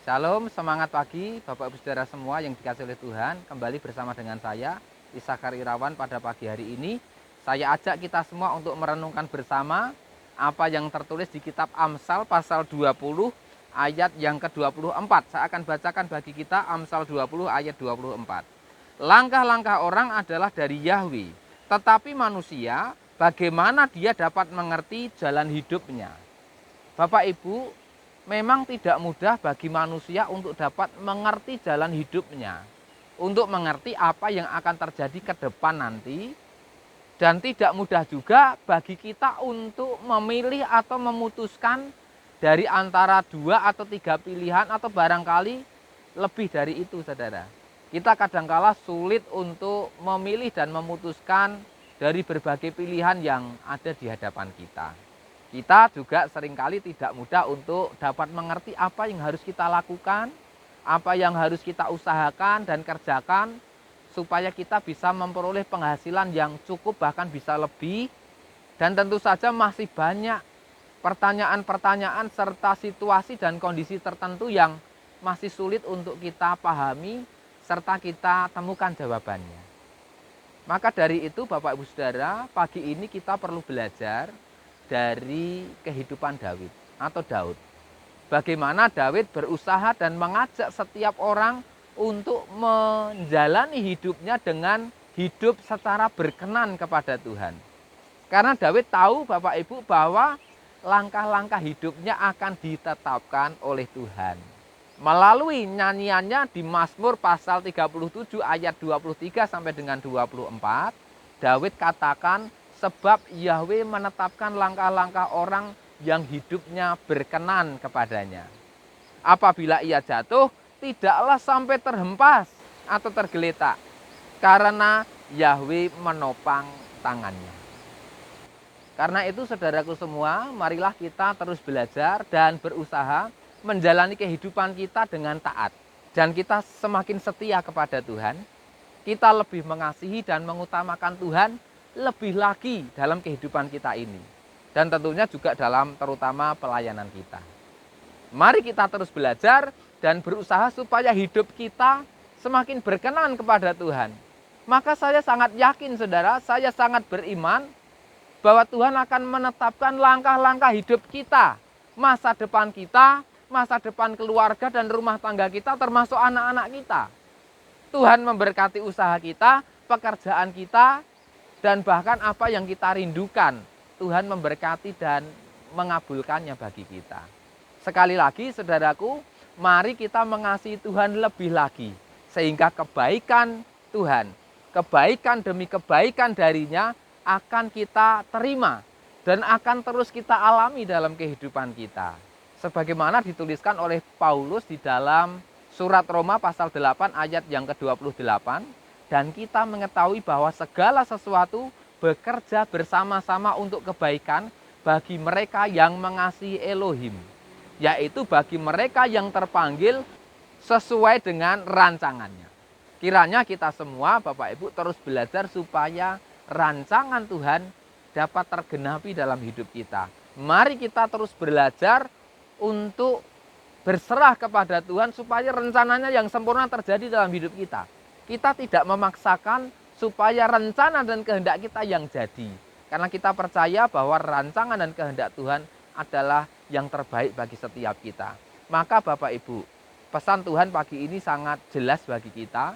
Shalom, semangat pagi Bapak Ibu Saudara semua yang dikasihi oleh Tuhan. Kembali bersama dengan saya, Isakar Irawan pada pagi hari ini. Saya ajak kita semua untuk merenungkan bersama apa yang tertulis di kitab Amsal pasal 20 ayat yang ke-24. Saya akan bacakan bagi kita Amsal 20 ayat 24. Langkah-langkah orang adalah dari Yahweh, tetapi manusia bagaimana dia dapat mengerti jalan hidupnya. Bapak Ibu, memang tidak mudah bagi manusia untuk dapat mengerti jalan hidupnya, untuk mengerti apa yang akan terjadi ke depan nanti, dan tidak mudah juga bagi kita untuk memilih atau memutuskan dari antara 2 atau 3 pilihan atau barangkali lebih dari itu, saudara. Kita kadangkala sulit untuk memilih dan memutuskan dari berbagai pilihan yang ada di hadapan kita. Kita juga seringkali tidak mudah untuk dapat mengerti apa yang harus kita lakukan, apa yang harus kita usahakan dan kerjakan, supaya kita bisa memperoleh penghasilan yang cukup bahkan bisa lebih. Dan tentu saja masih banyak pertanyaan-pertanyaan serta situasi dan kondisi tertentu yang masih sulit untuk kita pahami serta kita temukan jawabannya. Maka dari itu Bapak Ibu Saudara, pagi ini kita perlu belajar dari kehidupan Daud. Bagaimana Daud berusaha dan mengajak setiap orang untuk menjalani hidupnya dengan hidup secara berkenan kepada Tuhan. Karena Daud tahu Bapak Ibu bahwa langkah-langkah hidupnya akan ditetapkan oleh Tuhan. Melalui nyanyiannya di Mazmur pasal 37 ayat 23 sampai dengan 24, Daud katakan, sebab Yahweh menetapkan langkah-langkah orang yang hidupnya berkenan kepadanya. Apabila ia jatuh, tidaklah sampai terhempas atau tergeletak, karena Yahweh menopang tangannya. Karena itu saudaraku semua, marilah kita terus belajar dan berusaha menjalani kehidupan kita dengan taat. Dan kita semakin setia kepada Tuhan, kita lebih mengasihi dan mengutamakan Tuhan lebih lagi dalam kehidupan kita ini. Dan tentunya juga dalam terutama pelayanan kita. Mari kita terus belajar dan berusaha supaya hidup kita semakin berkenan kepada Tuhan. Maka saya sangat yakin saudara, saya sangat beriman bahwa Tuhan akan menetapkan langkah-langkah hidup kita, masa depan kita, masa depan keluarga dan rumah tangga kita termasuk anak-anak kita. Tuhan memberkati usaha kita, pekerjaan kita, dan bahkan apa yang kita rindukan, Tuhan memberkati dan mengabulkannya bagi kita. Sekali lagi saudaraku, mari kita mengasihi Tuhan lebih lagi, sehingga kebaikan Tuhan, kebaikan demi kebaikan darinya akan kita terima dan akan terus kita alami dalam kehidupan kita. Sebagaimana dituliskan oleh Paulus di dalam surat Roma pasal 8 ayat yang ke-28, dan kita mengetahui bahwa segala sesuatu bekerja bersama-sama untuk kebaikan bagi mereka yang mengasihi Elohim, yaitu bagi mereka yang terpanggil sesuai dengan rancangannya. Kiranya kita semua Bapak Ibu terus belajar supaya rancangan Tuhan dapat tergenapi dalam hidup kita. Mari kita terus belajar untuk berserah kepada Tuhan supaya rencananya yang sempurna terjadi dalam hidup kita. Kita tidak memaksakan supaya rencana dan kehendak kita yang jadi. Karena kita percaya bahwa rancangan dan kehendak Tuhan adalah yang terbaik bagi setiap kita. Maka Bapak Ibu, pesan Tuhan pagi ini sangat jelas bagi kita.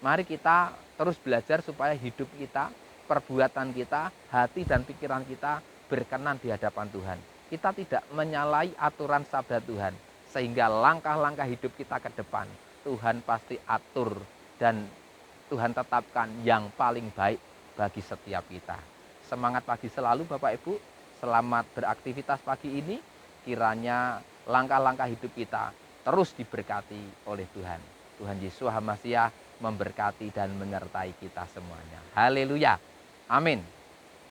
Mari kita terus belajar supaya hidup kita, perbuatan kita, hati dan pikiran kita berkenan di hadapan Tuhan. Kita tidak menyalahi aturan sabda Tuhan. Sehingga langkah-langkah hidup kita ke depan, Tuhan pasti atur dan Tuhan tetapkan yang paling baik bagi setiap kita. Semangat pagi selalu Bapak Ibu, selamat beraktivitas pagi ini. Kiranya langkah-langkah hidup kita terus diberkati oleh Tuhan. Tuhan Yesus HaMasiah memberkati dan menyertai kita semuanya. Haleluya. Amin.